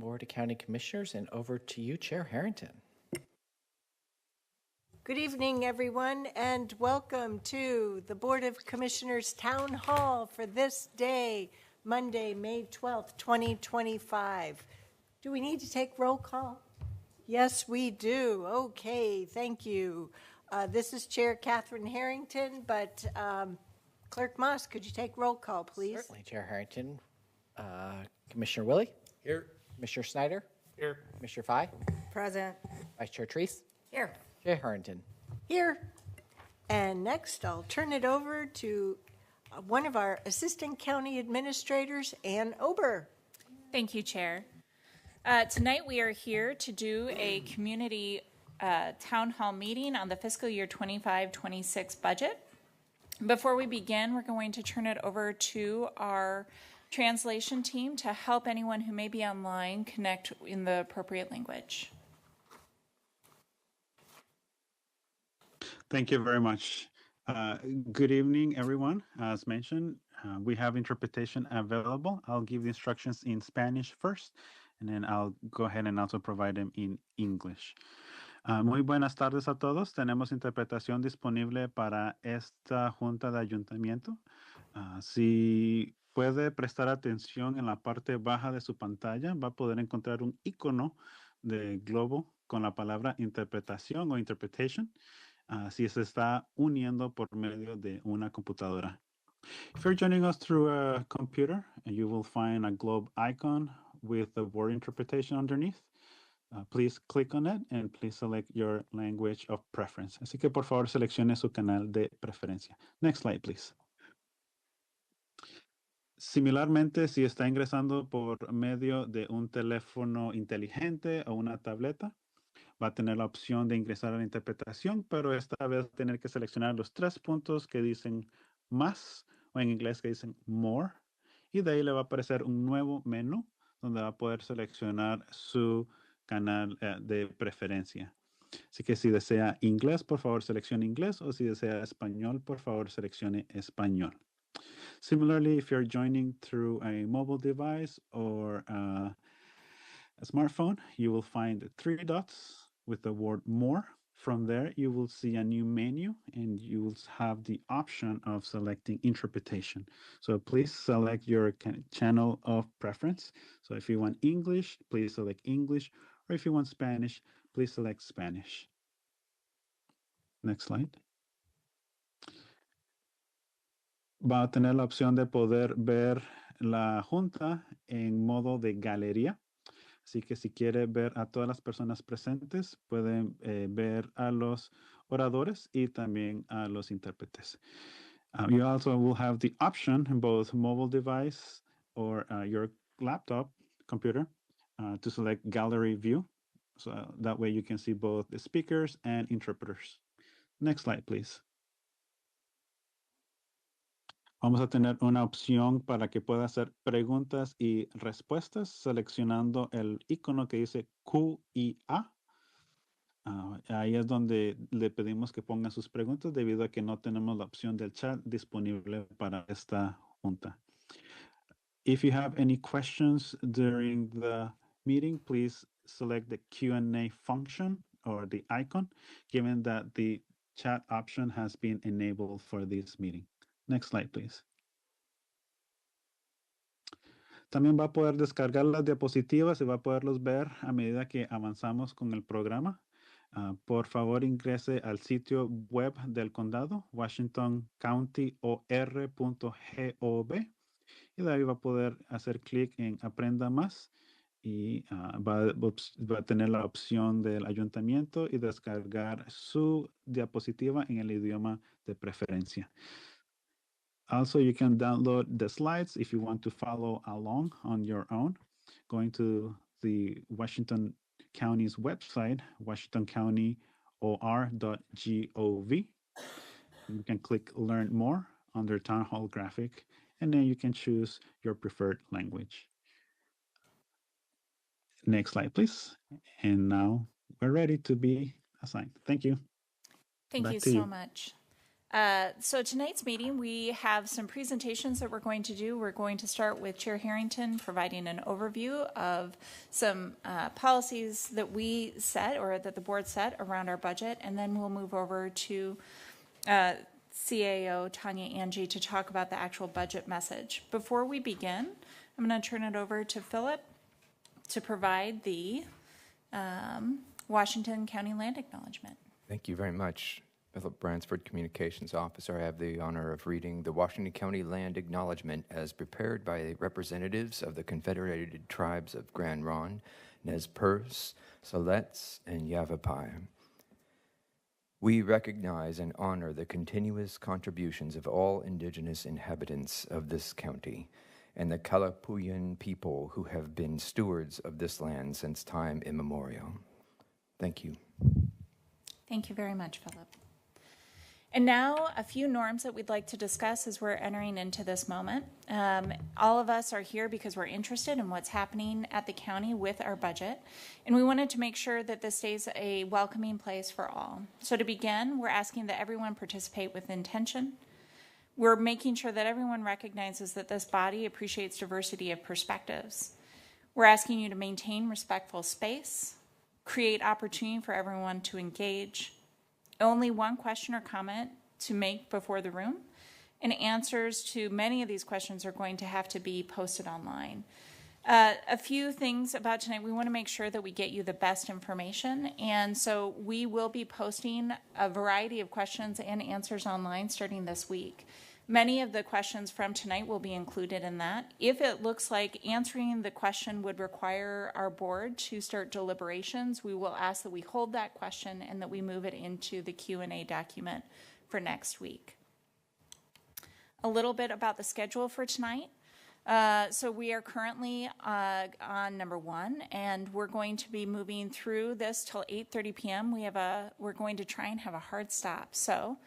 Board of County Commissioners, and over to you, Chair Harrington. Good evening, everyone, and welcome to the Board of Commissioners Town Hall for this day, Monday, May 12th, 2025. Do we need to take roll call? Yes, we do. Okay, thank you. This is Chair Catherine Harrington, but Clerk Moss, could you take roll call, please? Certainly, Chair Harrington. Commissioner Willie? Here. Commissioner Snyder? Here. Commissioner Fye? Present. Vice Chair Treese? Here. Chair Harrington. Here. And next, I'll turn it over to one of our Assistant County Administrators, Ann Ober. Thank you, Chair. Tonight we are here to do a community town hall meeting on the fiscal year 25-26 budget. Before we begin, we're going to turn it over to our translation team to help anyone who may be online connect in the appropriate language. Thank you very much. Good evening, everyone. As mentioned, we have interpretation available. I'll give the instructions in Spanish first, and then I'll go ahead and also provide them in English. Muy buenas tardes a todos. Tenemos interpretación disponible para esta junta de ayuntamiento. Si puede prestar atención en la parte baja de su pantalla, va a poder encontrar un icono de globo con la palabra interpretación o interpretation. Si se está uniendo por medio de una computadora. If you're joining us through a computer, you will find a globe icon with the word interpretation underneath. Please click on it and please select your language of preference. Así que por favor seleccione su canal de preferencia. Next slide, please. Similarmente, si está ingresando por medio de un teléfono inteligente o una tableta, va a tener la opción de ingresar a la interpretación, pero esta vez va a tener que seleccionar los 3 puntos que dicen más, o en inglés que dicen more, y de ahí le va a aparecer un nuevo menú donde va a poder seleccionar su canal de preferencia. Así que si desea inglés, por favor seleccione inglés, o si desea español, por favor seleccione español. Similarly, if you're joining through a mobile device or a smartphone, you will find 3 dots with the word more. From there, you will see a new menu and you will have the option of selecting interpretation. So please select your channel of preference. So if you want English, please select English, or if you want Spanish, please select Spanish. Next slide. Va a tener la opción de poder ver la junta en modo de galería. Así que si quiere ver a todas las personas presentes, pueden ver a los oradores y también a los intérpretes. You also will have the option in both mobile device or your laptop computer to select gallery view. So that way you can see both the speakers and interpreters. Next slide, please. Vamos a tener una opción para que pueda hacer preguntas y respuestas seleccionando el icono que dice Q&A. Ahí es donde le pedimos que pongan sus preguntas debido a que no tenemos la opción del chat disponible para esta junta. If you have any questions during the meeting, please select the Q&A function or the icon, given that the chat option has been enabled for this meeting. Next slide, please. También va a poder descargar las diapositivas y va a poderlos ver a medida que avanzamos con el programa. Por favor, ingrese al sitio web del condado, washingtoncountyor.gov, y de ahí va a poder hacer clic en Aprenda Más y va a tener la opción del ayuntamiento y descargar su diapositiva en el idioma de preferencia. Also, you can download the slides if you want to follow along on your own, going to the Washington County's website, washingtoncountyor.gov. You can click Learn More under Town Hall graphic, and then you can choose your preferred language. Next slide, please. And now we're ready to be assigned. Thank you. Thank Back you to so you. much. So tonight's meeting, we have some presentations that we're going to do. We're going to start with Chair Harrington providing an overview of some policies that we set or that the board set around our budget, and then we'll move over to CAO Tanya Angie to talk about the actual budget message. Before we begin, I'm going to turn it over to Philip to provide the Washington County Land Acknowledgement. Thank you very much. Philip Bransford, Communications Officer. I have the honor of reading the Washington County Land Acknowledgement as prepared by representatives of the Confederated Tribes of Grand Ronde, Nez Perce, Siletz, and Yavapai. We recognize and honor the continuous contributions of all indigenous inhabitants of this county and the Kalapuyan people who have been stewards of this land since time immemorial. Thank you. Thank you very much, Philip. And now a few norms that we'd like to discuss as we're entering into this moment. All of us are here because we're interested in what's happening at the county with our budget, and we wanted to make sure that this stays a welcoming place for all. So to begin, we're asking that everyone participate with intention. We're making sure that everyone recognizes that this body appreciates diversity of perspectives. We're asking you to maintain respectful space, create opportunity for everyone to engage, only one question or comment to make before the room, and answers to many of these questions are going to have to be posted online. A few things about tonight, we want to make sure that we get you the best information, and so we will be posting a variety of questions and answers online starting this week. Many of the questions from tonight will be included in that. If it looks like answering the question would require our board to start deliberations, we will ask that we hold that question and that we move it into the Q&A document for next week. A little bit about the schedule for tonight. So we are currently on number 1, and we're going to be moving through this till 8:30 p.m. We're going to try and have a hard stop. So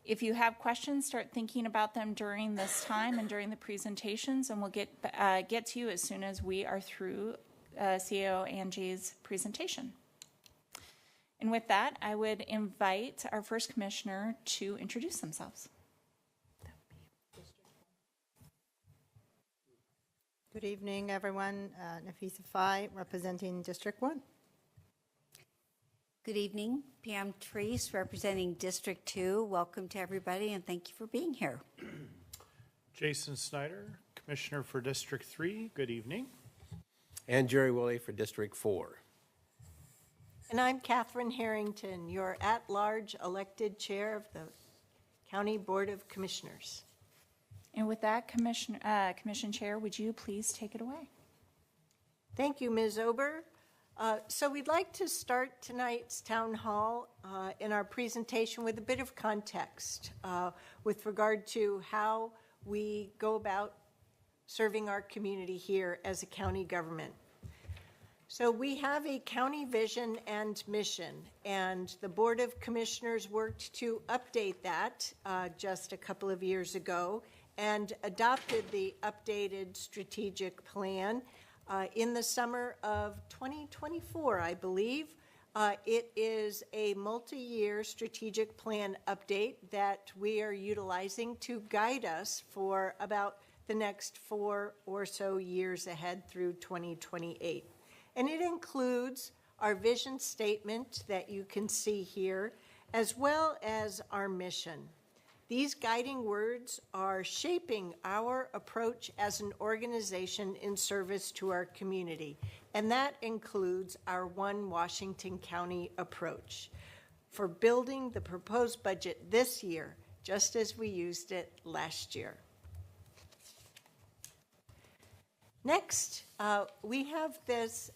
if you have questions, start thinking about them during this time and during the presentations, and we'll get to you as soon as we are through CAO Angie's presentation. And with that, I would invite our first commissioner to introduce themselves. Good evening, everyone. Nafisa Fai, representing District 1. Good evening, Pam Treese, representing District 2. Welcome to everybody, and thank you for being here. Jason Snyder, Commissioner for District 3. Good evening. And Jerry Woolley for District 4. And I'm Catherine Harrington, your at-large elected chair of the County Board of Commissioners. And with that, Commission Chair, would you please take it away? Thank you, Ms. Ober. So we'd like to start tonight's town hall in our presentation with a bit of context with regard to how we go about serving our community here as a county government. So we have a county vision and mission, and the Board of Commissioners worked to update that just a couple of years ago and adopted the updated strategic plan in the summer of 2024, I believe. It is a multi-year strategic plan update that we are utilizing to guide us for about the next 4 or so years ahead through 2028. And it includes our vision statement that you can see here, as well as our mission. These guiding words are shaping our approach as an organization in service to our community, and that includes our One Washington County approach for building the proposed budget this year, just as we used it last year. Next, we have this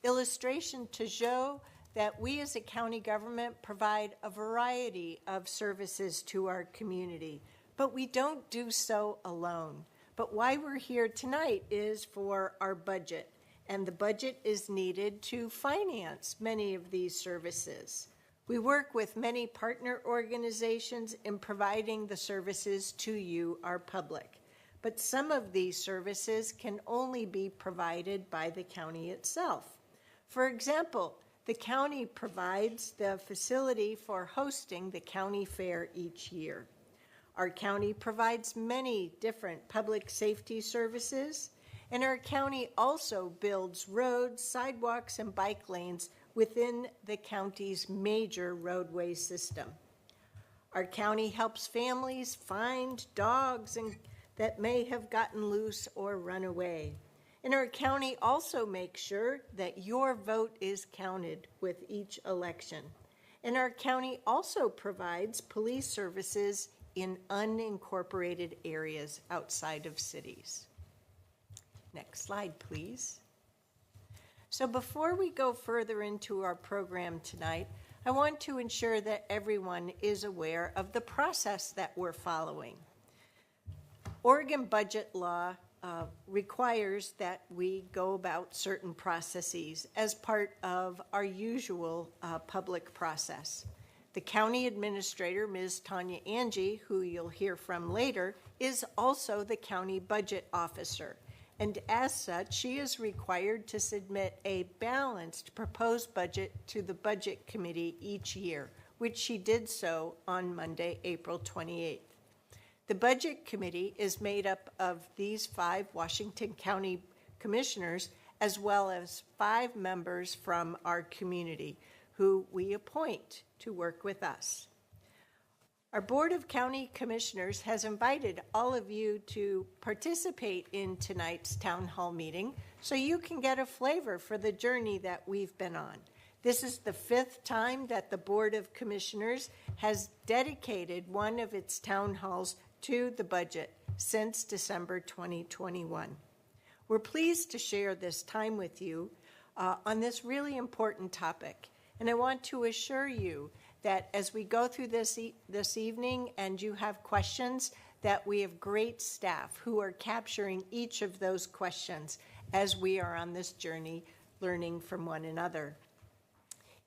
illustration to show that we as a county government provide a variety of services to our community, but we don't do so alone. But why we're here tonight is for our budget, and the budget is needed to finance many of these services. We work with many partner organizations in providing the services to you, our public, but some of these services can only be provided by the county itself. For example, the county provides the facility for hosting the county fair each year. Our county provides many different public safety services, and our county also builds roads, sidewalks, and bike lanes within the county's major roadway system. Our county helps families find dogs that may have gotten loose or run away. And our county also makes sure that your vote is counted with each election. And our county also provides police services in unincorporated areas outside of cities. Next slide, please. So before we go further into our program tonight, I want to ensure that everyone is aware of the process that we're following. Oregon budget law requires that we go about certain processes as part of our usual public process. The county administrator, Ms. Tanya Angie, who you'll hear from later, is also the county budget officer. And as such, she is required to submit a balanced proposed budget to the Budget Committee each year, which she did so on Monday, April 28th. The Budget Committee is made up of these 5 Washington County commissioners, as well as 5 members from our community who we appoint to work with us. Our Board of County Commissioners has invited all of you to participate in tonight's town hall meeting so you can get a flavor for the journey that we've been on. This is the 5th time that the Board of Commissioners has dedicated one of its town halls to the budget since December 2021. We're pleased to share this time with you on this really important topic. And I want to assure you that as we go through this evening and you have questions, that we have great staff who are capturing each of those questions as we are on this journey learning from one another.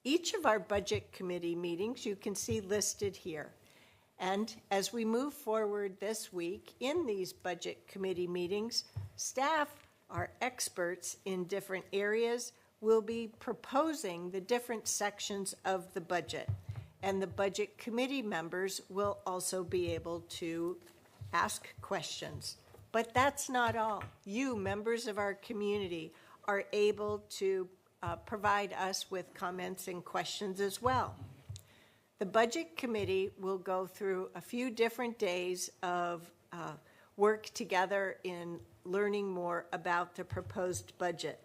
Each of our Budget Committee meetings you can see listed here. And as we move forward this week in these Budget Committee meetings, staff are experts in different areas, will be proposing the different sections of the budget. And the Budget Committee members will also be able to ask questions. But that's not all. You, members of our community, are able to provide us with comments and questions as well. The Budget Committee will go through a few different days of work together in learning more about the proposed budget.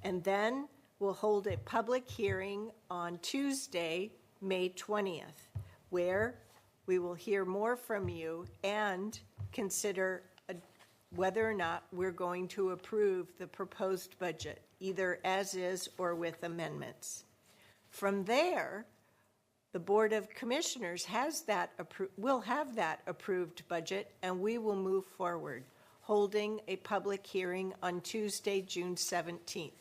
And then we'll hold a public hearing on Tuesday, May 20th, where we will hear more from you and consider whether or not we're going to approve the proposed budget, either as is or with amendments. From there, the Board of Commissioners will have that approved budget, and we will move forward, holding a public hearing on Tuesday, June 17th.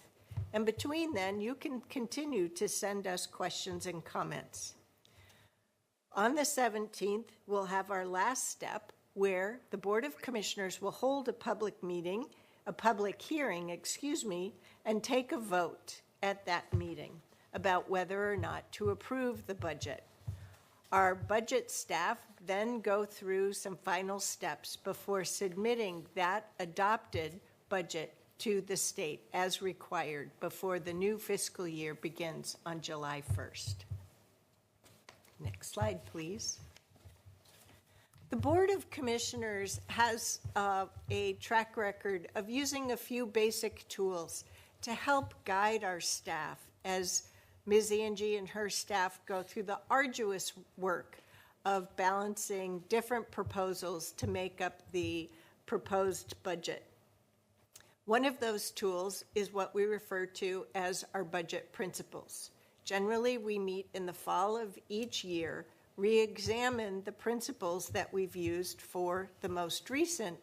And between then, you can continue to send us questions and comments. On the 17th, we'll have our last step where the Board of Commissioners will hold a public hearing, and take a vote at that meeting about whether or not to approve the budget. Our budget staff then go through some final steps before submitting that adopted budget to the state as required before the new fiscal year begins on July 1st. Next slide, please. The Board of Commissioners has a track record of using a few basic tools to help guide our staff as Ms. Angie and her staff go through the arduous work of balancing different proposals to make up the proposed budget. One of those tools is what we refer to as our budget principles. Generally, we meet in the fall of each year, re-examine the principles that we've used for the most recent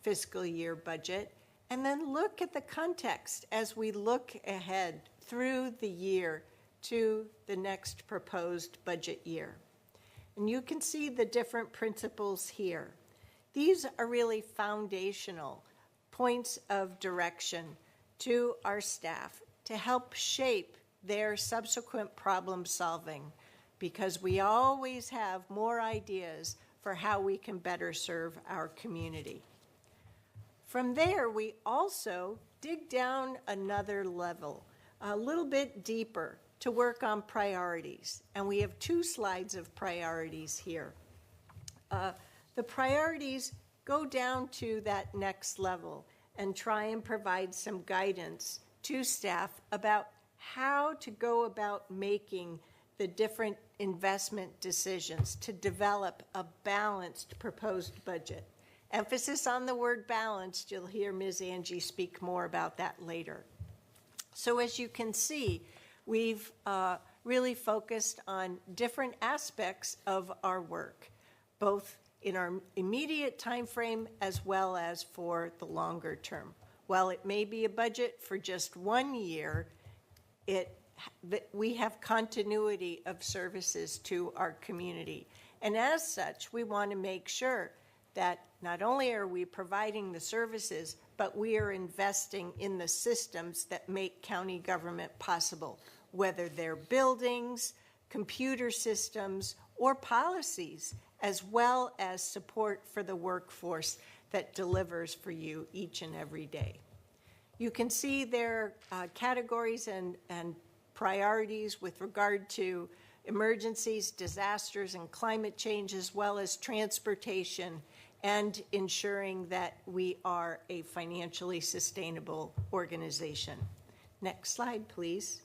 fiscal year budget, and then look at the context as we look ahead through the year to the next proposed budget year. And you can see the different principles here. These are really foundational points of direction to our staff to help shape their subsequent problem solving, because we always have more ideas for how we can better serve our community. From there, we also dig down another level, a little bit deeper, to work on priorities. And we have 2 slides of priorities here. The priorities go down to that next level and try and provide some guidance to staff about how to go about making the different investment decisions to develop a balanced proposed budget. Emphasis on the word balanced. You'll hear Ms. Angie speak more about that later. So as you can see, we've really focused on different aspects of our work, both in our immediate time frame as well as for the longer term. While it may be a budget for just 1 year, we have continuity of services to our community. And as such, we want to make sure that not only are we providing the services, but we are investing in the systems that make county government possible, whether they're buildings, computer systems, or policies, as well as support for the workforce that delivers for you each and every day. You can see their categories and priorities with regard to emergencies, disasters, and climate change, as well as transportation, and ensuring that we are a financially sustainable organization. Next slide, please.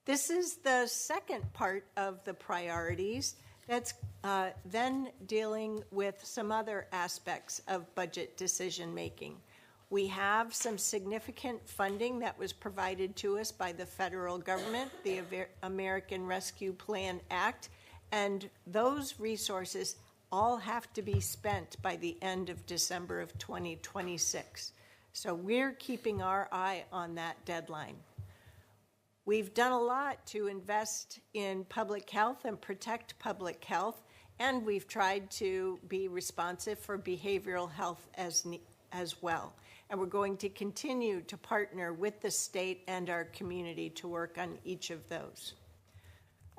This is the second part of the priorities that's then dealing with some other aspects of budget decision making. We have some significant funding that was provided to us by the federal government, the American Rescue Plan Act, and those resources all have to be spent by the end of December of 2026. So we're keeping our eye on that deadline. We've done a lot to invest in public health and protect public health, and we've tried to be responsive for behavioral health as well. And we're going to continue to partner with the state and our community to work on each of those.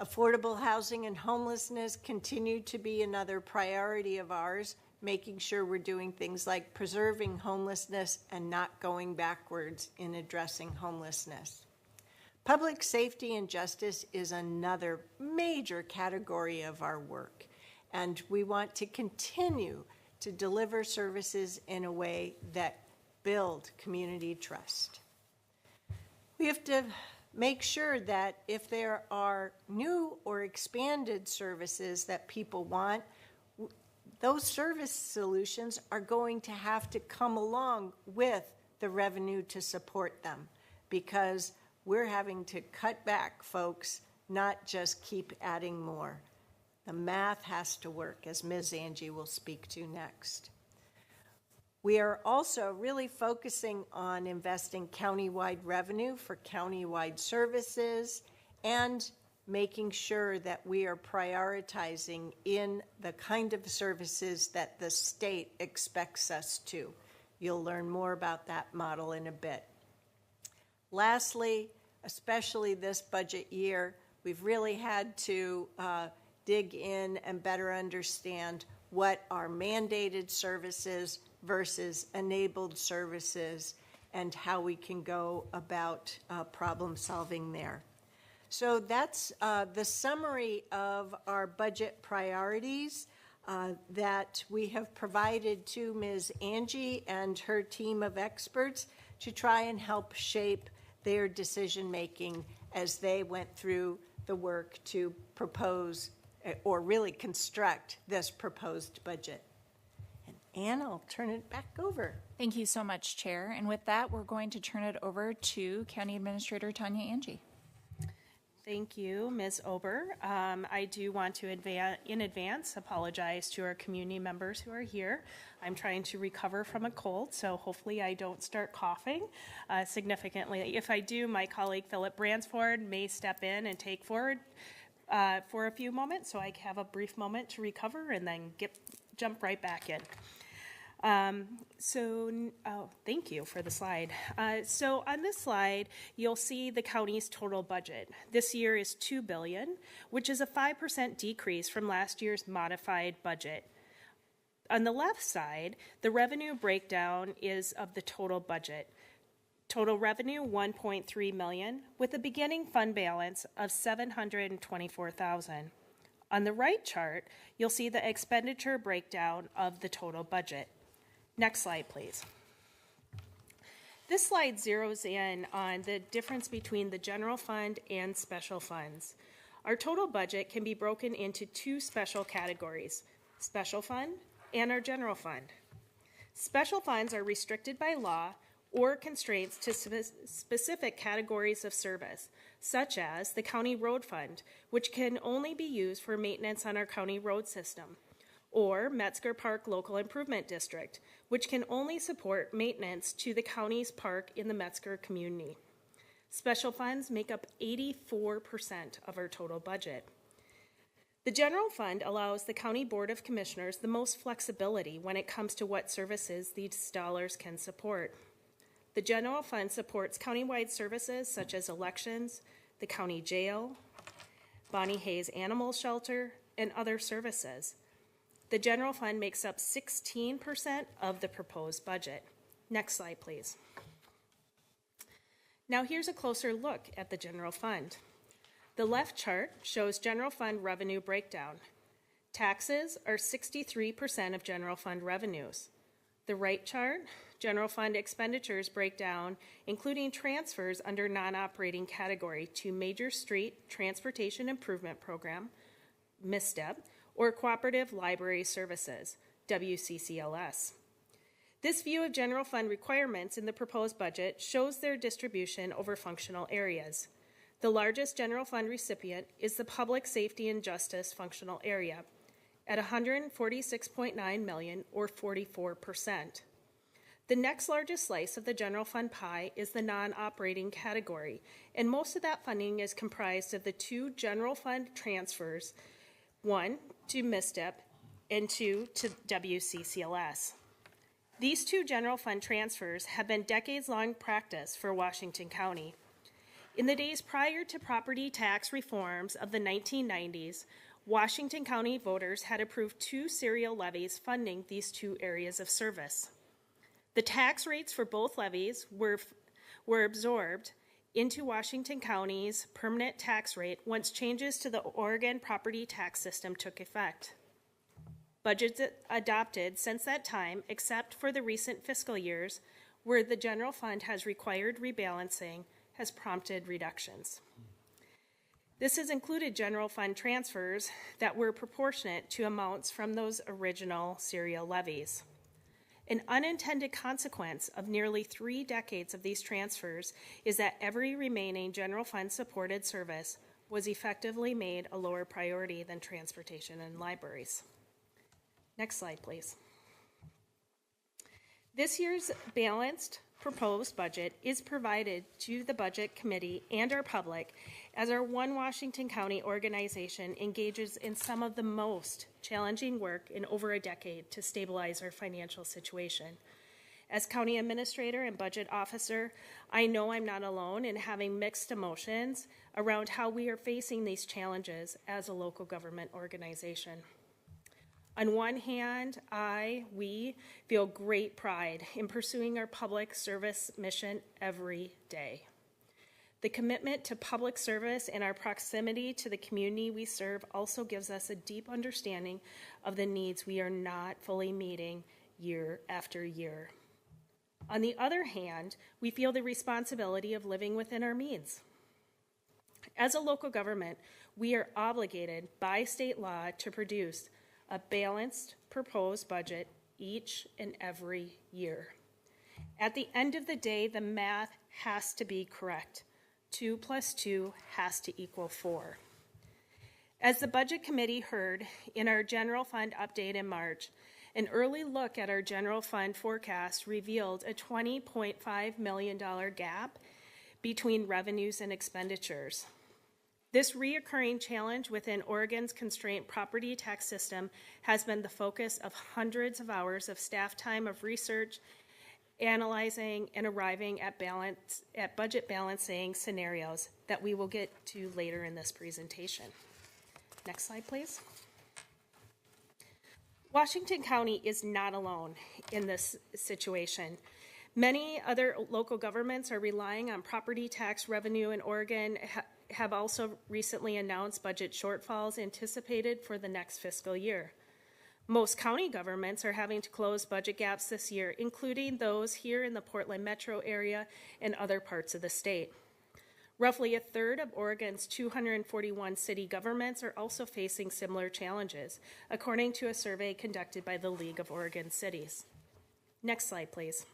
Affordable housing and homelessness continue to be another priority of ours, making sure we're doing things like preserving homelessness and not going backwards in addressing homelessness. Public safety and justice is another major category of our work, and we want to continue to deliver services in a way that build community trust. We have to make sure that if there are new or expanded services that people want, those service solutions are going to have to come along with the revenue to support them, because we're having to cut back, folks, not just keep adding more. The math has to work, as Ms. Angie will speak to next. We are also really focusing on investing countywide revenue for countywide services and making sure that we are prioritizing in the kind of services that the state expects us to. You'll learn more about that model in a bit. Lastly, especially this budget year, we've really had to dig in and better understand what are mandated services versus enabled services and how we can go about problem solving there. So that's the summary of our budget priorities that we have provided to Ms. Angie and her team of experts to try and help shape their decision making as they went through the work to propose or really construct this proposed budget. And Ann, I'll turn it back over. Thank you so much, Chair. And with that, we're going to turn it over to County Administrator Tanya Angie. Thank you, Ms. Ober. I do want to, in advance, apologize to our community members who are here. I'm trying to recover from a cold, so hopefully I don't start coughing significantly. If I do, my colleague Philip Bransford may step in and take forward for a few moments, so I have a brief moment to recover and then jump right back in. Thank you for the slide. So on this slide, you'll see the county's total budget. This year is $2 billion, which is a 5% decrease from last year's modified budget. On the left side, the revenue breakdown is of the total budget. Total revenue, $1.3 million, with a beginning fund balance of $724,000. On the right chart, you'll see the expenditure breakdown of the total budget. Next slide, please. This slide zeroes in on the difference between the general fund and special funds. Our total budget can be broken into two special categories, special fund and our general fund. Special funds are restricted by law or constraints to specific categories of service, such as the county road fund, which can only be used for maintenance on our county road system, or Metzger Park Local Improvement District, which can only support maintenance to the county's park in the Metzger community. Special funds make up 84% of our total budget. The general fund allows the County Board of Commissioners the most flexibility when it comes to what services these dollars can support. The general fund supports countywide services such as elections, the county jail, Bonnie Hayes Animal Shelter, and other services. The general fund makes up 16% of the proposed budget. Next slide, please. Now here's a closer look at the general fund. The left chart shows general fund revenue breakdown. Taxes are 63% of general fund revenues. The right chart, general fund expenditures breakdown, including transfers under non-operating category to Major Street Transportation Improvement Program, MISTEP, or Cooperative Library Services, WCCLS. This view of general fund requirements in the proposed budget shows their distribution over functional areas. The largest general fund recipient is the Public Safety and Justice functional area at $146.9 million, or 44%. The next largest slice of the general fund pie is the non-operating category, and most of that funding is comprised of the two general fund transfers, one to MISTEP and two to WCCLS. These two general fund transfers have been decades-long practice for Washington County. In the days prior to property tax reforms of the 1990s, Washington County voters had approved two serial levies funding these two areas of service. The tax rates for both levies were absorbed into Washington County's permanent tax rate once changes to the Oregon property tax system took effect. Budgets adopted since that time, except for the recent fiscal years, where the general fund has required rebalancing, has prompted reductions. This has included general fund transfers that were proportionate to amounts from those original serial levies. An unintended consequence of nearly 3 decades of these transfers is that every remaining general fund supported service was effectively made a lower priority than transportation and libraries. Next slide, please. This year's balanced proposed budget is provided to the Budget Committee and our public as our One Washington County organization engages in some of the most challenging work in over a decade to stabilize our financial situation. As County Administrator and Budget Officer, I know I'm not alone in having mixed emotions around how we are facing these challenges as a local government organization. On one hand, we feel great pride in pursuing our public service mission every day. The commitment to public service and our proximity to the community we serve also gives us a deep understanding of the needs we are not fully meeting year after year. On the other hand, we feel the responsibility of living within our means. As a local government, we are obligated by state law to produce a balanced proposed budget each and every year. At the end of the day, the math has to be correct. 2 + 2 has to equal 4. As the Budget Committee heard in our general fund update in March, an early look at our general fund forecast revealed a $20.5 million gap between revenues and expenditures. This reoccurring challenge within Oregon's constrained property tax system has been the focus of hundreds of hours of staff time of research, analyzing, and arriving at budget balancing scenarios that we will get to later in this presentation. Next slide, please. Washington County is not alone in this situation. Many other local governments are relying on property tax revenue in Oregon, have also recently announced budget shortfalls anticipated for the next fiscal year. Most county governments are having to close budget gaps this year, including those here in the Portland metro area and other parts of the state. Roughly a third of Oregon's 241 city governments are also facing similar challenges, according to a survey conducted by the League of Oregon Cities. Next slide, please.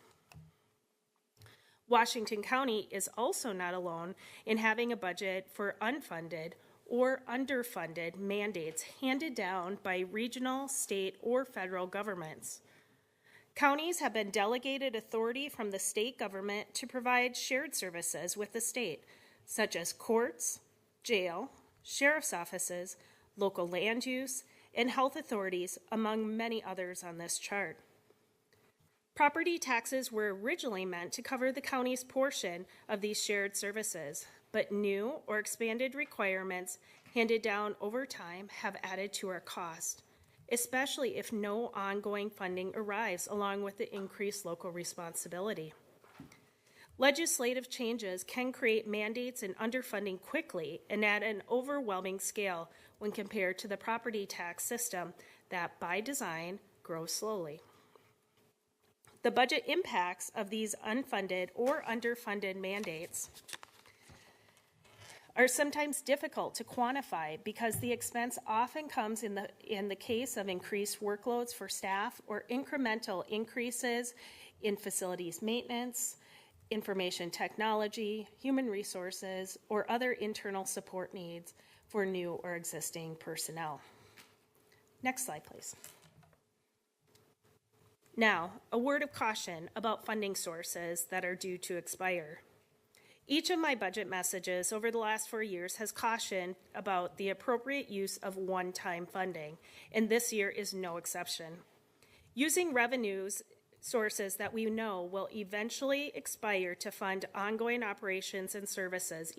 Washington County is also not alone in having a budget for unfunded or underfunded mandates handed down by regional, state, or federal governments. Counties have been delegated authority from the state government to provide shared services with the state, such as courts, jail, sheriff's offices, local land use, and health authorities, among many others on this chart. Property taxes were originally meant to cover the county's portion of these shared services, but new or expanded requirements handed down over time have added to our cost, especially if no ongoing funding arrives along with the increased local responsibility. Legislative changes can create mandates and underfunding quickly and at an overwhelming scale when compared to the property tax system that, by design, grows slowly. The budget impacts of these unfunded or underfunded mandates are sometimes difficult to quantify because the expense often comes in the case of increased workloads for staff or incremental increases in facilities maintenance, information technology, human resources, or other internal support needs for new or existing personnel. Next slide, please. Now, a word of caution about funding sources that are due to expire. Each of my budget messages over the last 4 years has cautioned about the appropriate use of one-time funding, and this year is no exception. Using revenues sources that we know will eventually expire to fund ongoing operations and services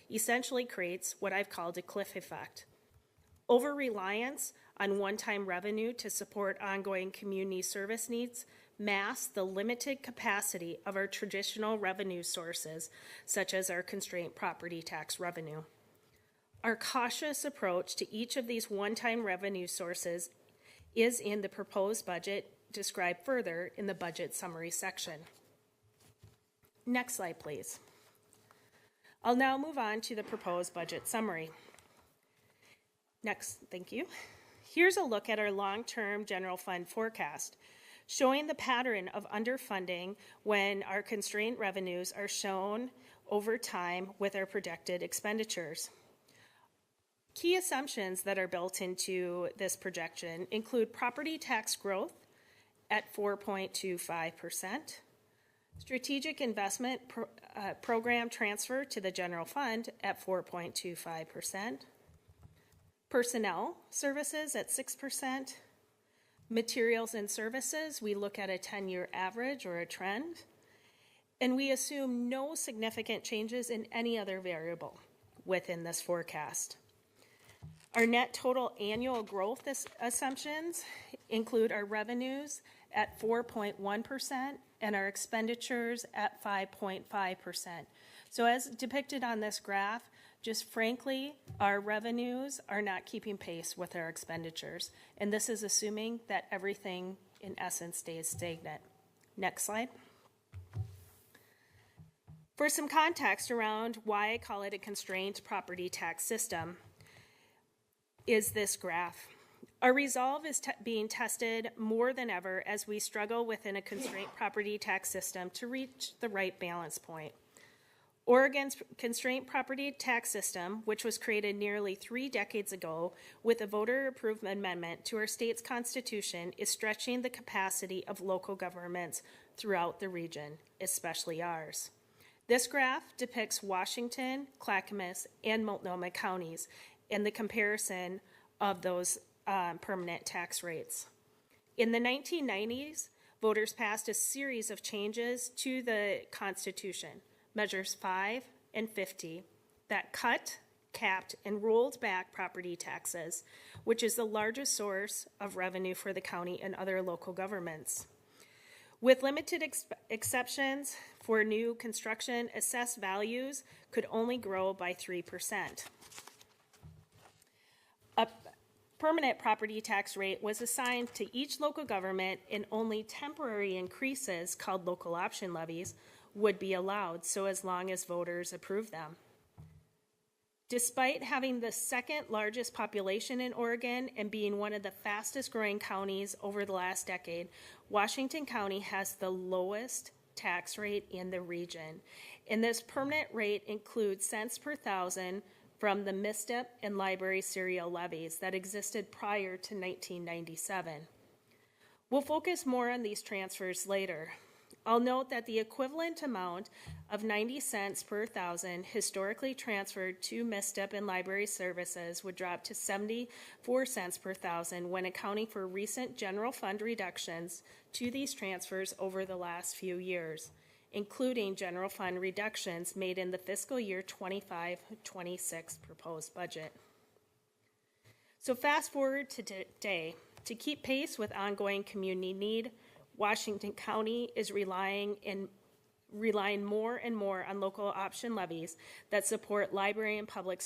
essentially creates what I've called a cliff effect. Over-reliance on one-time revenue to support ongoing community service needs masks the limited capacity of our traditional revenue sources, such as our constrained property tax revenue. Our cautious approach to each of these one-time revenue sources is in the proposed budget, described further in the budget summary section. Next slide, please. I'll now move on to the proposed budget summary. Next, thank you. Here's a look at our long-term general fund forecast, showing the pattern of underfunding when our constrained revenues are shown over time with our projected expenditures. Key assumptions that are built into this projection include property tax growth at 4.25%, strategic investment program transfer to the general fund at 4.25%, personnel services at 6%, materials and services, we look at a 10-year average or a trend, and we assume no significant changes in any other variable within this forecast. Our net total annual growth assumptions include our revenues at 4.1% and our expenditures at 5.5%. So as depicted on this graph, just frankly, our revenues are not keeping pace with our expenditures, and this is assuming that everything in essence stays stagnant. Next slide. For some context around why I call it a constrained property tax system is this graph. Our resolve is being tested more than ever as we struggle within a constrained property tax system to reach the right balance point. Oregon's constrained property tax system, which was created nearly 3 decades ago with a voter-approved amendment to our state's constitution, is stretching the capacity of local governments throughout the region, especially ours. This graph depicts Washington, Clackamas, and Multnomah counties and the comparison of those permanent tax rates. In the 1990s, voters passed a series of changes to the Constitution, Measures 5 and 50, that cut, capped, and rolled back property taxes, which is the largest source of revenue for the county and other local governments. With limited exceptions for new construction, assessed values could only grow by 3%. A permanent property tax rate was assigned to each local government, and only temporary increases, called local option levies, would be allowed, so as long as voters approved them. Despite having the second largest population in Oregon and being one of the fastest growing counties over the last decade, Washington County has the lowest tax rate in the region. And this permanent rate includes cents per thousand from the MISTIP and library serial levies that existed prior to 1997. We'll focus more on these transfers later. I'll note that the equivalent amount of 90 cents per thousand historically transferred to MISTIP and library services would drop to 74 cents per thousand when accounting for recent general fund reductions to these transfers over the last few years, including general fund reductions made in the fiscal year 25-26 proposed budget. So fast forward to today. To keep pace with ongoing community need, Washington County is relying more and more on local option levies that support library and public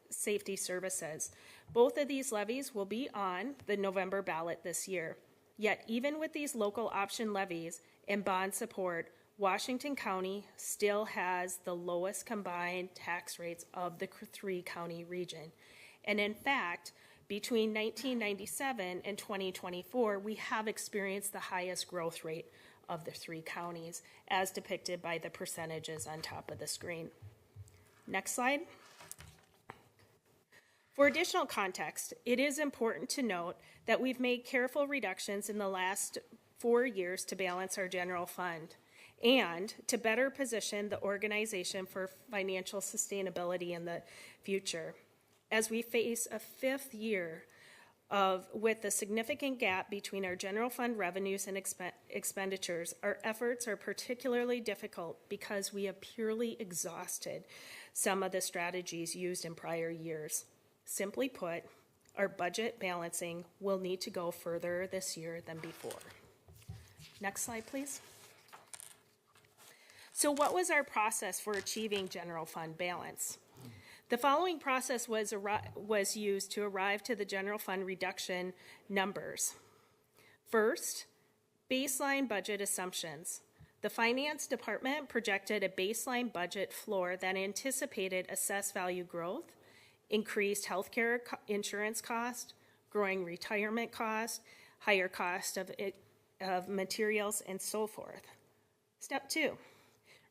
safety services. Both of these levies will be on the November ballot this year. Yet even with these local option levies and bond support, Washington County still has the lowest combined tax rates of the three-county region. And in fact, between 1997 and 2024, we have experienced the highest growth rate of the three counties, as depicted by the percentages on top of the screen. Next slide. For additional context, it is important to note that we've made careful reductions in the last 4 years to balance our general fund and to better position the organization for financial sustainability in the future. As we face a fifth year with a significant gap between our general fund revenues and expenditures, our efforts are particularly difficult because we have purely exhausted some of the strategies used in prior years. Simply put, our budget balancing will need to go further this year than before. Next slide, please. So what was our process for achieving general fund balance? The following process was used to arrive to the general fund reduction numbers. First, baseline budget assumptions. The finance department projected a baseline budget floor that anticipated assessed value growth, increased healthcare insurance cost, growing retirement cost, higher cost of materials, and so forth. Step 2,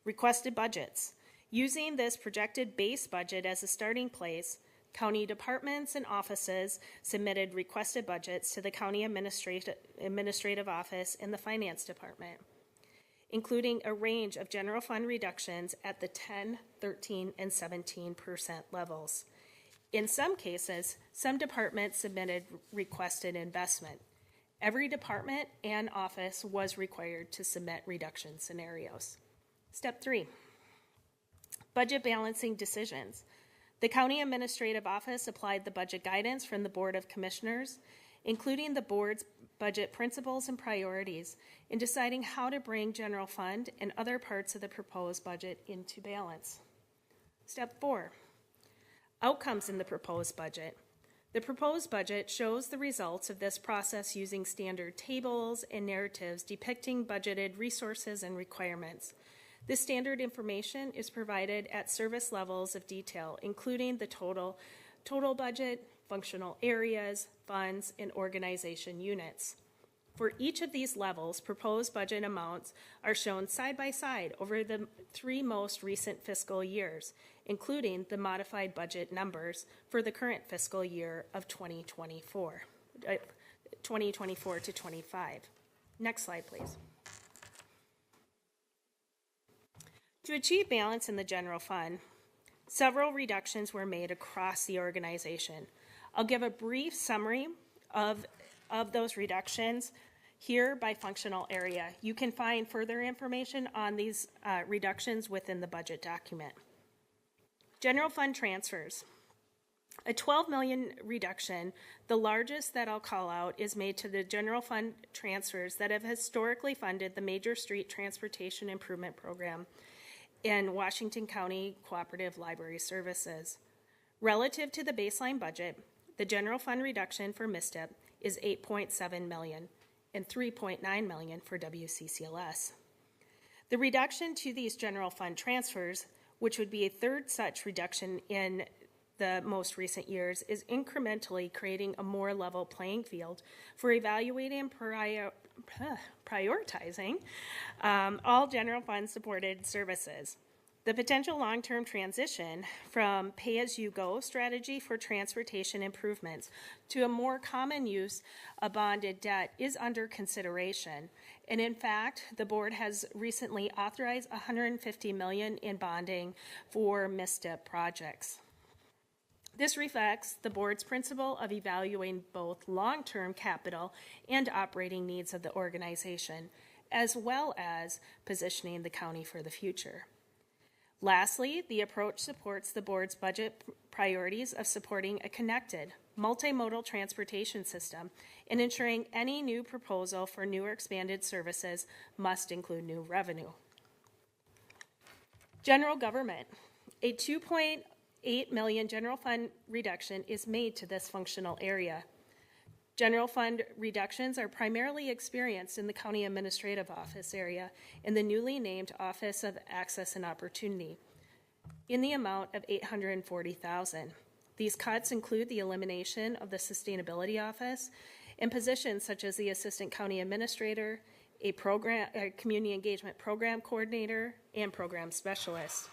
requested budgets. Using this projected base budget as a starting place, county departments and offices submitted requested budgets to the county administrative office and the finance department, including a range of general fund reductions at the 10, 13, and 17% levels. In some cases, some departments submitted requested investment. Every department and office was required to submit reduction scenarios. Step 3. Budget balancing decisions. The county administrative office applied the budget guidance from the Board of Commissioners, including the board's budget principles and priorities, in deciding how to bring general fund and other parts of the proposed budget into balance. Step 4, outcomes in the proposed budget. The proposed budget shows the results of this process using standard tables and narratives depicting budgeted resources and requirements. This standard information is provided at service levels of detail, including the total budget, functional areas, funds, and organization units. For each of these levels, proposed budget amounts are shown side by side over the 3 most recent fiscal years, including the modified budget numbers for the current fiscal year of 2024 to 25. Next slide, please. To achieve balance in the general fund, several reductions were made across the organization. I'll give a brief summary of those reductions here by functional area. You can find further information on these reductions within the budget document. General fund transfers. A $12 million reduction, the largest that I'll call out, is made to the general fund transfers that have historically funded the Major Street Transportation Improvement Program in Washington County Cooperative Library Services. Relative to the baseline budget, the general fund reduction for MISTIP is $8.7 million and $3.9 million for WCCLS. The reduction to these general fund transfers, which would be a third such reduction in the most recent years, is incrementally creating a more level playing field for evaluating and prioritizing all general fund supported services. The potential long-term transition from pay-as-you-go strategy for transportation improvements to a more common use of bonded debt is under consideration. And in fact, the board has recently authorized $150 million in bonding for MISTIP projects. This reflects the board's principle of evaluating both long-term capital and operating needs of the organization, as well as positioning the county for the future. Lastly, the approach supports the board's budget priorities of supporting a connected, multimodal transportation system and ensuring any new proposal for new or expanded services must include new revenue. General government. A $2.8 million general fund reduction is made to this functional area. General fund reductions are primarily experienced in the County Administrative Office area in the newly named Office of Access and Opportunity in the amount of $840,000. These cuts include the elimination of the Sustainability Office and positions such as the Assistant County Administrator, a Community Engagement Program Coordinator, and Program Specialist.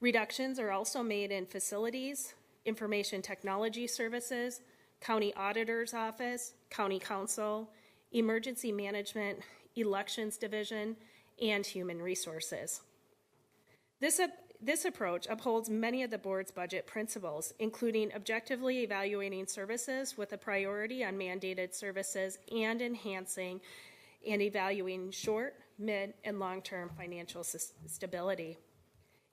Reductions are also made in facilities, information technology services, County Auditor's Office, County Council, Emergency Management, Elections Division, and Human Resources. This approach upholds many of the board's budget principles, including objectively evaluating services with a priority on mandated services and enhancing and evaluating short, mid, and long-term financial stability.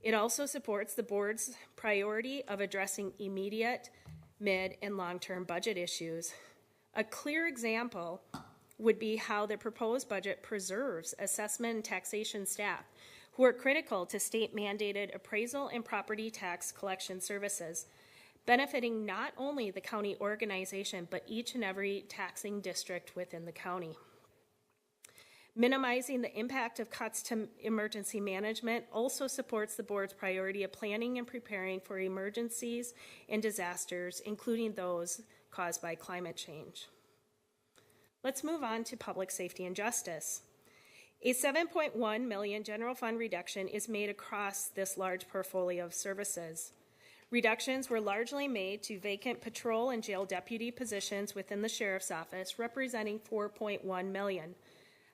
It also supports the board's priority of addressing immediate, mid, and long-term budget issues. A clear example would be how the proposed budget preserves assessment and taxation staff who are critical to state-mandated appraisal and property tax collection services, benefiting not only the county organization, but each and every taxing district within the county. Minimizing the impact of cuts to emergency management also supports the board's priority of planning and preparing for emergencies and disasters, including those caused by climate change. Let's move on to public safety and justice. A $7.1 million general fund reduction is made across this large portfolio of services. Reductions were largely made to vacant patrol and jail deputy positions within the sheriff's office, representing $4.1 million.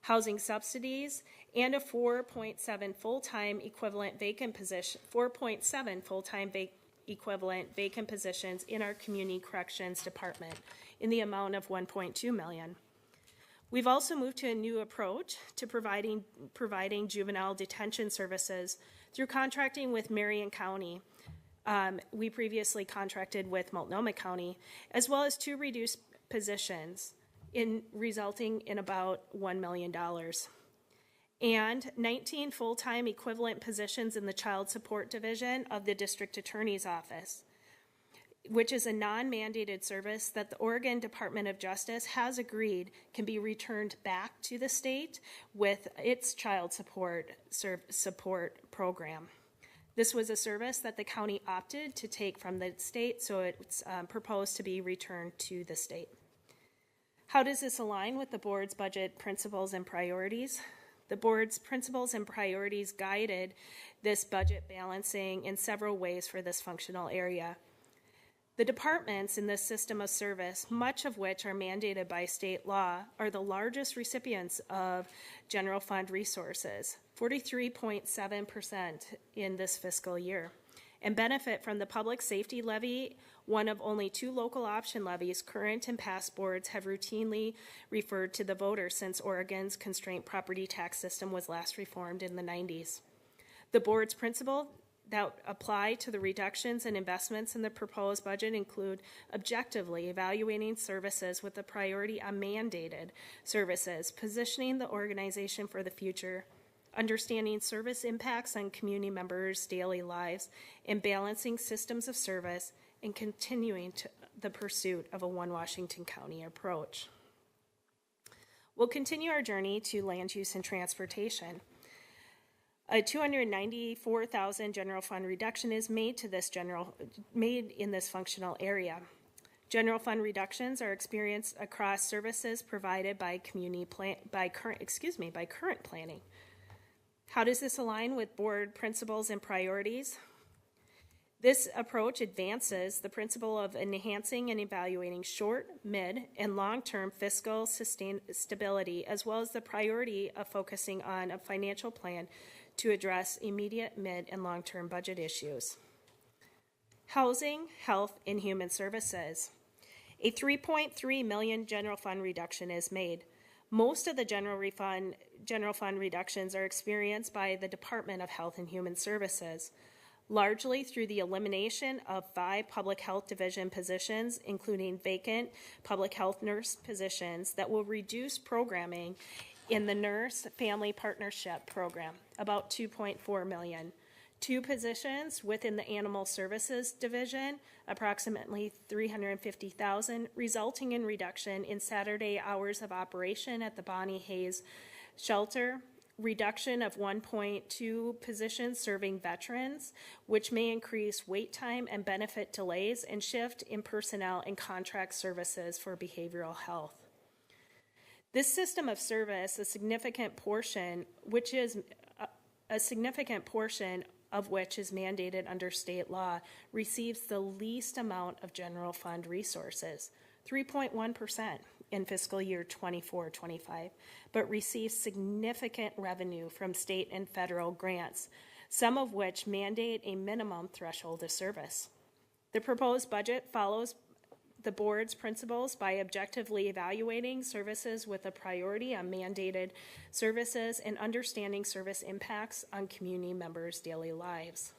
Housing subsidies, and a 4.7 full-time equivalent vacant position, 4.7 full-time equivalent vacant positions in our community corrections department in the amount of $1.2 million. We've also moved to a new approach to providing juvenile detention services through contracting with Marion County. We previously contracted with Multnomah County, as well as 2 reduced positions, resulting in about $1 million. And 19 full-time equivalent positions in the Child Support Division of the District Attorney's Office, which is a non-mandated service that the Oregon Department of Justice has agreed can be returned back to the state with its child support program. This was a service that the county opted to take from the state, so it's proposed to be returned to the state. How does this align with the board's budget principles and priorities? The board's principles and priorities guided this budget balancing in several ways for this functional area. The departments in this system of service, much of which are mandated by state law, are the largest recipients of general fund resources, 43.7% in this fiscal year, and benefit from the public safety levy, one of only 2 local option levies current and past boards have routinely referred to the voters since Oregon's constrained property tax system was last reformed in the 90s. The board's principle that apply to the reductions and investments in the proposed budget include objectively evaluating services with a priority on mandated services, positioning the organization for the future, understanding service impacts on community members' daily lives, and balancing systems of service, and continuing the pursuit of a one Washington County approach. We'll continue our journey to land use and transportation. A $294,000 general fund reduction is made in this functional area. General fund reductions are experienced across services provided by current planning. How does this align with board principles and priorities? This approach advances the principle of enhancing and evaluating short, mid, and long-term fiscal stability, as well as the priority of focusing on a financial plan to address immediate, mid, and long-term budget issues. Housing, health, and human services. A $3.3 million general fund reduction is made. Most of the general fund reductions are experienced by the Department of Health and Human Services, largely through the elimination of 5 public health division positions, including vacant public health nurse positions that will reduce programming in the Nurse Family Partnership Program, about $2.4 million. 2 positions within the Animal Services Division, approximately $350,000, resulting in reduction in Saturday hours of operation at the Bonnie Hayes Shelter, reduction of 1.2 positions serving veterans, which may increase wait time and benefit delays, and shift in personnel and contract services for behavioral health. This system of service, a significant portion of which is mandated under state law, receives the least amount of general fund resources, 3.1% in fiscal year 24-25, but receives significant revenue from state and federal grants, some of which mandate a minimum threshold of service. The proposed budget follows the board's principles by objectively evaluating services with a priority on mandated services and understanding service impacts on community members' daily lives.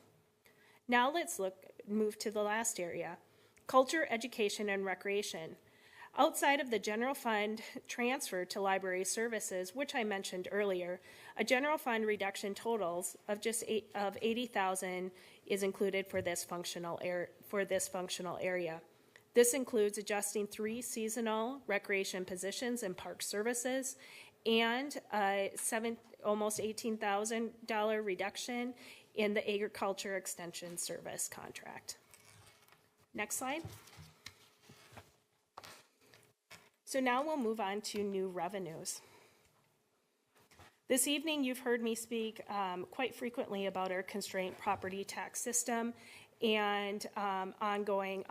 Now let's move to the last area, culture, education, and recreation. Outside of the general fund transfer to library services, which I mentioned earlier, a general fund reduction totals of just $80,000 is included for this functional area. This includes adjusting 3 seasonal recreation positions in park services and a almost $18,000 reduction in the agriculture extension service contract. Next slide. So now we'll move on to new revenues. This evening you've heard me speak quite frequently about our constrained property tax system and ongoing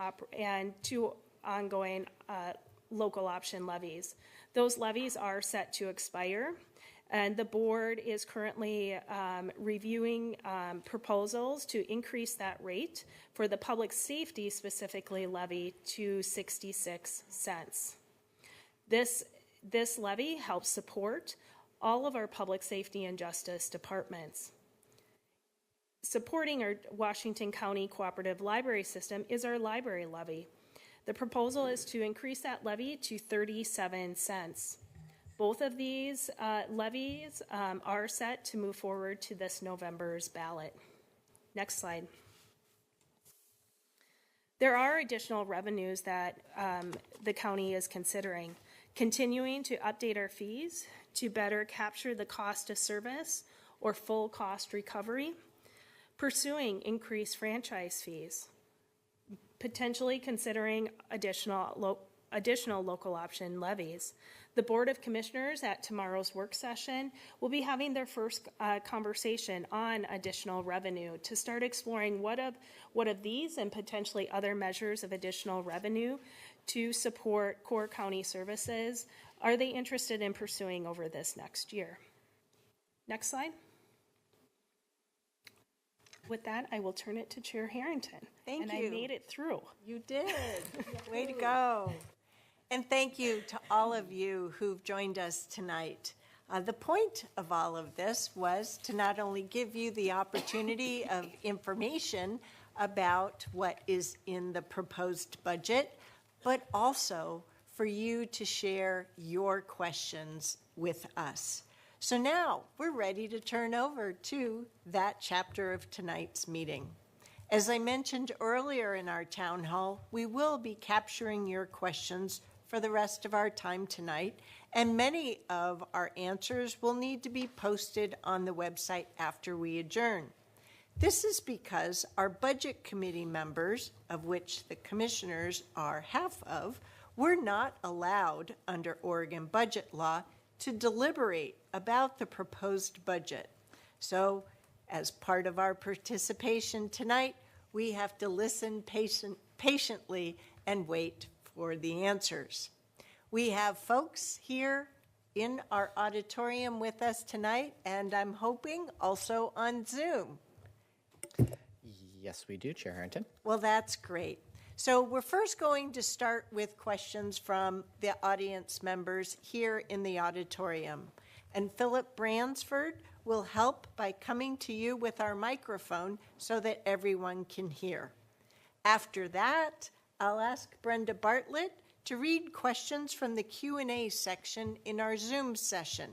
local option levies. Those levies are set to expire, and the board is currently reviewing proposals to increase that rate for the public safety specifically levy to 66 cents. This levy helps support all of our public safety and justice departments. Supporting our Washington County Cooperative Library System is our library levy. The proposal is to increase that levy to 37 cents. Both of these levies are set to move forward to this November's ballot. Next slide. There are additional revenues that the county is considering. Continuing to update our fees to better capture the cost of service or full cost recovery. Pursuing increased franchise fees, potentially considering additional additional local option levies. The Board of Commissioners at tomorrow's work session will be having their first conversation on additional revenue to start exploring what of these and potentially other measures of additional revenue to support core county services are they interested in pursuing over this next year. Next slide. With that, I will turn it to Chair Harrington. Thank and you. I made it through. You did. Way to go. And thank you to all of you who've joined us tonight. The point of all of this was to not only give you the opportunity of information about what is in the proposed budget, but also for you to share your questions with us. So now we're ready to turn over to that chapter of tonight's meeting. As I mentioned earlier in our town hall, we will be capturing your questions for the rest of our time tonight, and many of our answers will need to be posted on the website after we adjourn. This is because our budget committee members, of which the commissioners are half of, were not allowed under Oregon budget law to deliberate about the proposed budget. So, as part of our participation tonight, we have to listen patiently and wait for the answers. We have folks here in our auditorium with us tonight, and I'm hoping also on Zoom. Yes, we do, Chair Harrington. Well, that's great. So we're first going to start with questions from the audience members here in the auditorium. And Philip Bransford will help by coming to you with our microphone so that everyone can hear. After that, I'll ask Brenda Bartlett to read questions from the Q&A section in our Zoom session.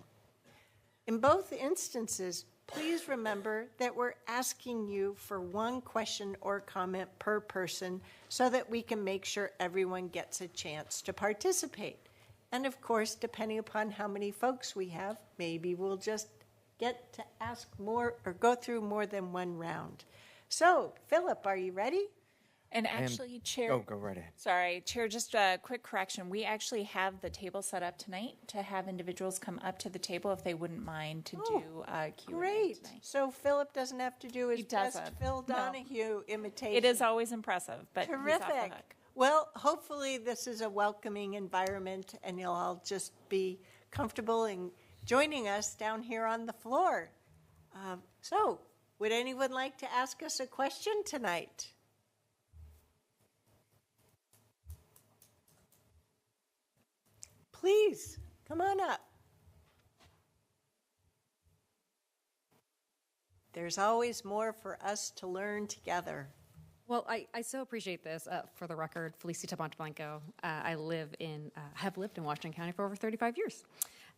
In both instances, please remember that we're asking you for one question or comment per person so that we can make sure everyone gets a chance to participate. And of course, depending upon how many folks we have, maybe we'll just get to ask more or go through more than one round. So, Philip, are you ready? And actually, Chair. Oh, go right ahead. Sorry, Chair, just a quick correction. We actually have the table set up tonight to have individuals come up to the table if they wouldn't mind to do Q&A Great. tonight. So Philip doesn't have to do his He best doesn't. Phil No. Donahue imitation. It is always impressive, but he's off the Terrific. hook. Well, hopefully this is a welcoming environment and you'll all just be comfortable in joining us down here on the floor. So, would anyone like to ask us a question tonight? Please, come on up. There's always more for us to learn together. Well, I so appreciate this. For the record, Felicita Monteblanco. I have lived in Washington County for over 35 years.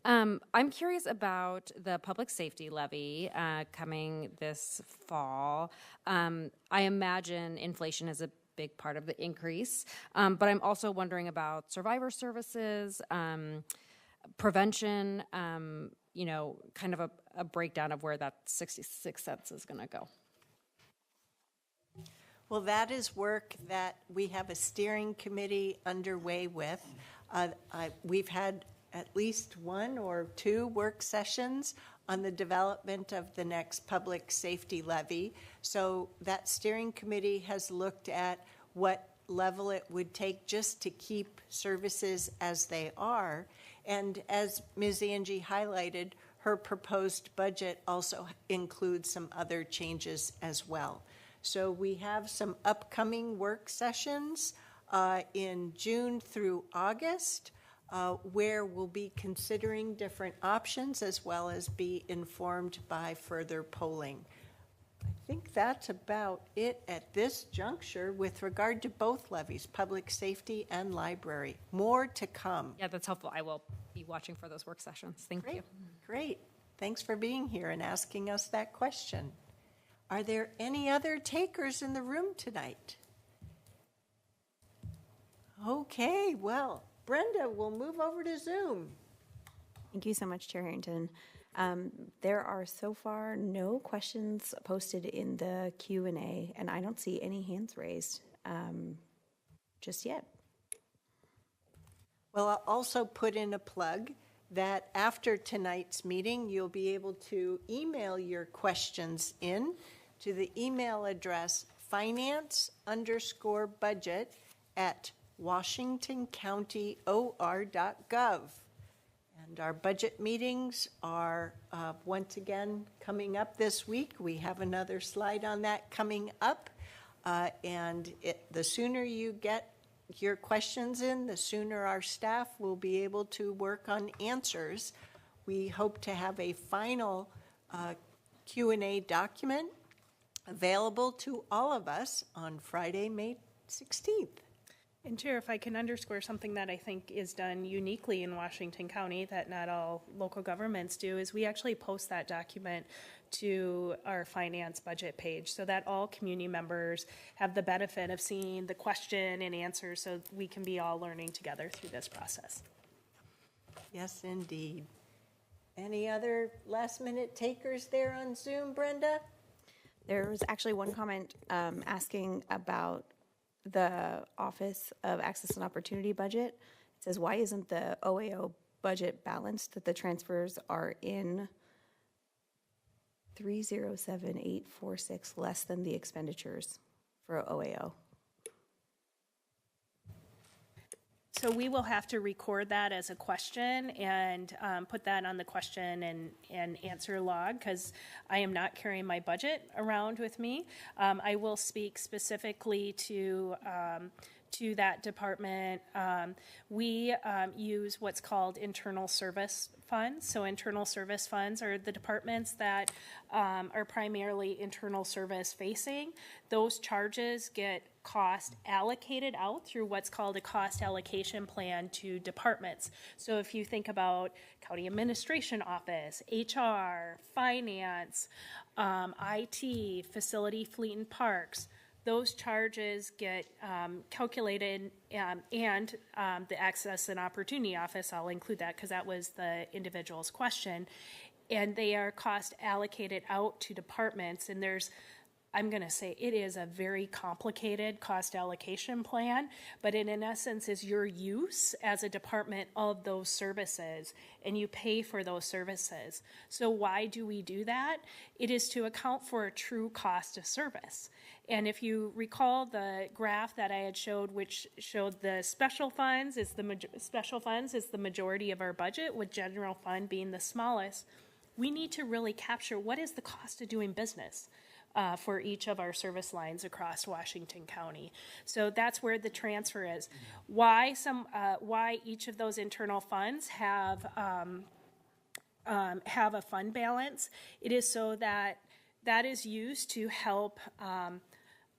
I'm curious about the public safety levy coming this fall. I imagine inflation is a big part of the increase, but I'm also wondering about survivor services, prevention, kind of a breakdown of where that 66 cents is going to go. Well, that is work that we have a steering committee underway with. We've had at least one or two work sessions on the development of the next public safety levy. So that steering committee has looked at what level it would take just to keep services as they are. And as Ms. Angie highlighted, her proposed budget also includes some other changes as well. So we have some upcoming work sessions in June through August where we'll be considering different options as well as be informed by further polling. I think that's about it at this juncture with regard to both levies, public safety and library. More to come. Yeah, that's helpful. I will be watching for those work sessions. Thank you. Great. Thanks for being here and asking us that question. Are there any other takers in the room tonight? Okay, well, Brenda, we'll move over to Zoom. Thank you so much, Chair Harrington. There are so far no questions posted in the Q&A, and I don't see any hands raised just yet. Well, I'll also put in a plug that after tonight's meeting, you'll be able to email your questions in to the email address finance_budget@washingtoncountyor.gov. And our budget meetings are once again coming up this week. We have another slide on that coming up. The sooner you get your questions in, the sooner our staff will be able to work on answers. We hope to have a final Q&A document available to all of us on Friday, May 16th. And Chair, if I can underscore something that I think is done uniquely in Washington County that not all local governments do, is we actually post that document to our finance budget page so that all community members have the benefit of seeing the question and answers so we can be all learning together through this process. Yes, indeed. Any other last minute takers there on Zoom, Brenda? There was actually one comment asking about the Office of Access and Opportunity budget. It says, why isn't the OAO budget balanced, that the transfers are in 307846 less than the expenditures for OAO? So we will have to record that as a question and put that on the question and answer log, because I am not carrying my budget around with me. I will speak specifically to that department. We use what's called internal service funds. So internal service funds are the departments that are primarily internal service facing. Those charges get cost allocated out through what's called a cost allocation plan to departments. So if you think about county administration office, HR, finance, IT, facility, fleet and parks, those charges get calculated, and the Access and Opportunity Office, I'll include that because that was the individual's question, and they are cost allocated out to departments, and I'm going to say it is a very complicated cost allocation plan, but it in essence is your use as a department of those services, and you pay for those services. So why do we do that? It is to account for a true cost of service. And if you recall the graph that I had showed, which showed the special funds is the majority of our budget, with general fund being the smallest, we need to really capture what is the cost of doing business for each of our service lines across Washington County. So that's where the transfer is. Why each of those internal funds have a fund balance? It is so that is used to help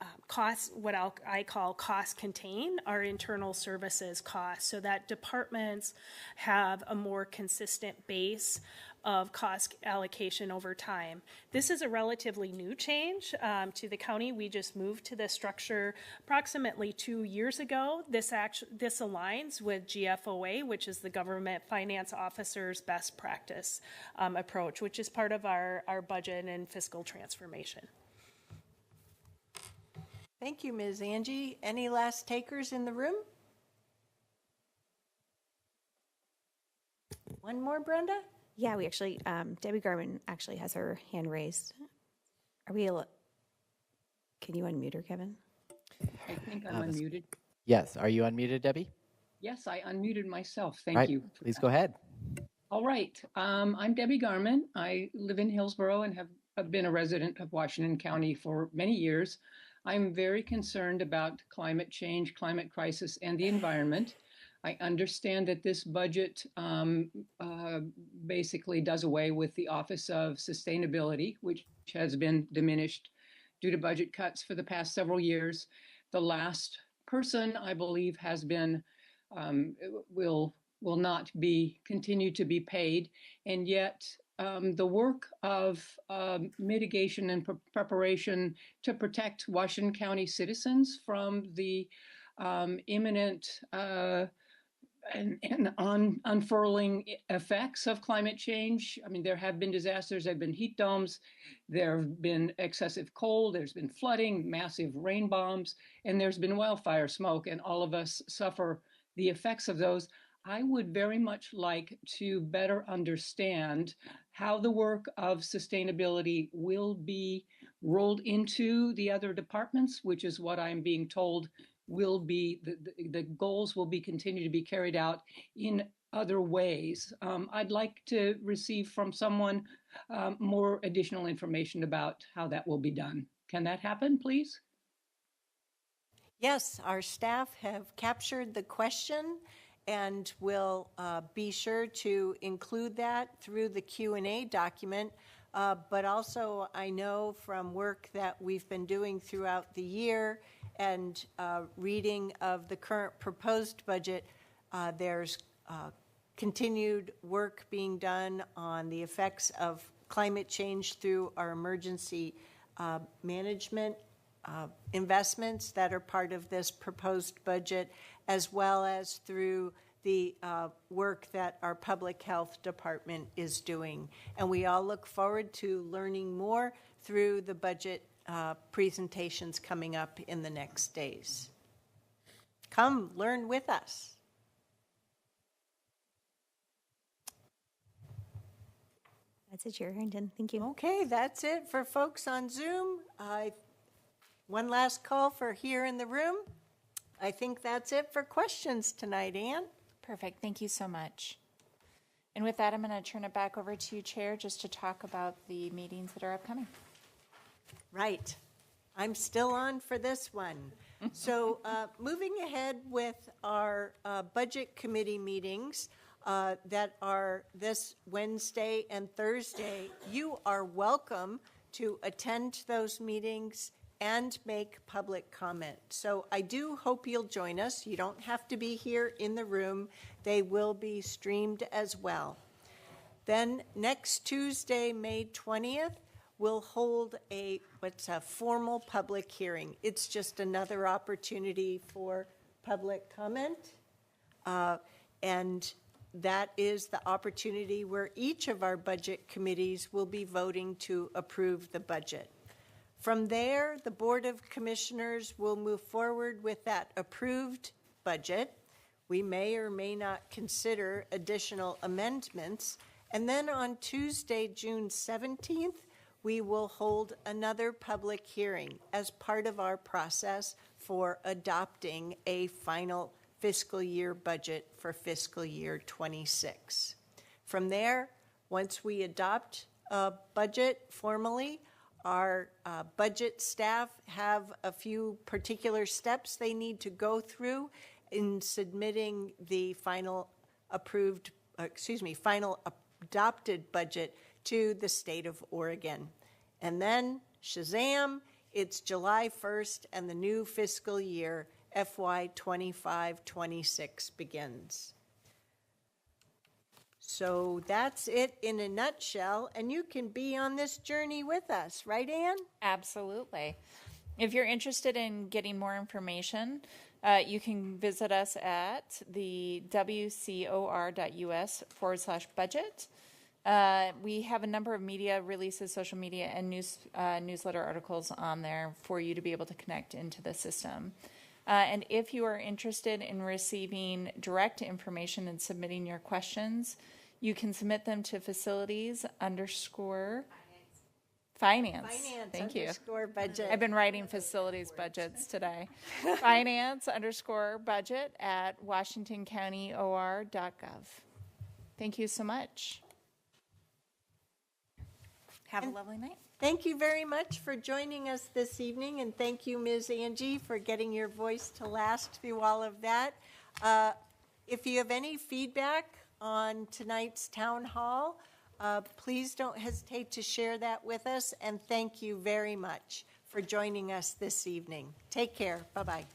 I call cost contain our internal services costs, so that departments have a more consistent base of cost allocation over time. This is a relatively new change to the county. We just moved to this structure approximately 2 years ago. This aligns with GFOA, which is the Government Finance Officer's best practice approach, which is part of our budget and fiscal transformation. Thank you, Ms. Angie. Any last takers in the room? One more, Brenda? Yeah, we actually, Debbie Garman actually has her hand raised. Can you unmute her, Kevin? I think I'm unmuted. Yes. Are you unmuted, Debbie? Yes, I unmuted myself. Thank Right. you. Please go ahead. All right. I'm Debbie Garman. I live in Hillsborough and have been a resident of Washington County for many years. I'm very concerned about climate change, climate crisis, and the environment. I understand that this budget basically does away with the Office of Sustainability, which has been diminished due to budget cuts for the past several years. The last person, I believe, has been, will not be, continue to be paid, and yet the work of mitigation and preparation to protect Washington County citizens from the imminent and unfurling effects of climate change. I mean, there have been disasters, there have been heat domes, there have been excessive cold, there's been flooding, massive rain bombs, and there's been wildfire smoke, and all of us suffer the effects of those. I would very much like to better understand how the work of sustainability will be rolled into the other departments, which is what I'm being told will be, the goals will be continue to be carried out in other ways. I'd like to receive from someone more additional information about how that will be done. Can that happen, please? Yes, our staff have captured the question and will be sure to include that through the Q&A document. But also, I know from work that we've been doing throughout the year and reading of the current proposed budget, there's continued work being done on the effects of climate change through our emergency management investments that are part of this proposed budget, as well as through the work that our public health department is doing. And we all look forward to learning more through the budget presentations coming up in the next days. Come learn with us. That's it, Chair Harrington. Thank you. Okay, that's it for folks on Zoom. One last call for here in the room. I think that's it for questions tonight, Ann. Perfect. Thank you so much. And with that, I'm going to turn it back over to you, Chair, just to talk about the meetings that are upcoming. Right. I'm still on for this one. So moving ahead with our budget committee meetings that are this Wednesday and Thursday, you are welcome to attend those meetings and make public comment. So I do hope you'll join us. You don't have to be here in the room. They will be streamed as well. Then next Tuesday, May 20th, we'll hold what's a formal public hearing. It's just another opportunity for public comment. And that is the opportunity where each of our budget committees will be voting to approve the budget. From there, the Board of Commissioners will move forward with that approved budget. We may or may not consider additional amendments. And then on Tuesday, June 17th, we will hold another public hearing as part of our process for adopting a final fiscal year budget for fiscal year 26. From there, once we adopt a budget formally, our budget staff have a few particular steps they need to go through in submitting the final final adopted budget to the state of Oregon. And then, shazam, it's July 1st and the new fiscal year, FY 25-26 begins. So that's it in a nutshell, and you can be on this journey with us, right, Ann? Absolutely. If you're interested in getting more information, you can visit us at the wcor.us/budget. We have a number of media releases, social media, and newsletter articles on there for you to be able to connect into the system. And if you are interested in receiving direct information and submitting your questions, you can submit them to finance. Thank you. Budget. I've been writing facilities budgets today. finance_budget@washingtoncountyor.gov. Thank you so much. Have a lovely night. Thank you very much for joining us this evening, and thank you, Ms. Angie, for getting your voice to last through all of that. If you have any feedback on tonight's town hall, please don't hesitate to share that with us, and thank you very much for joining us this evening. Take care. Bye-bye.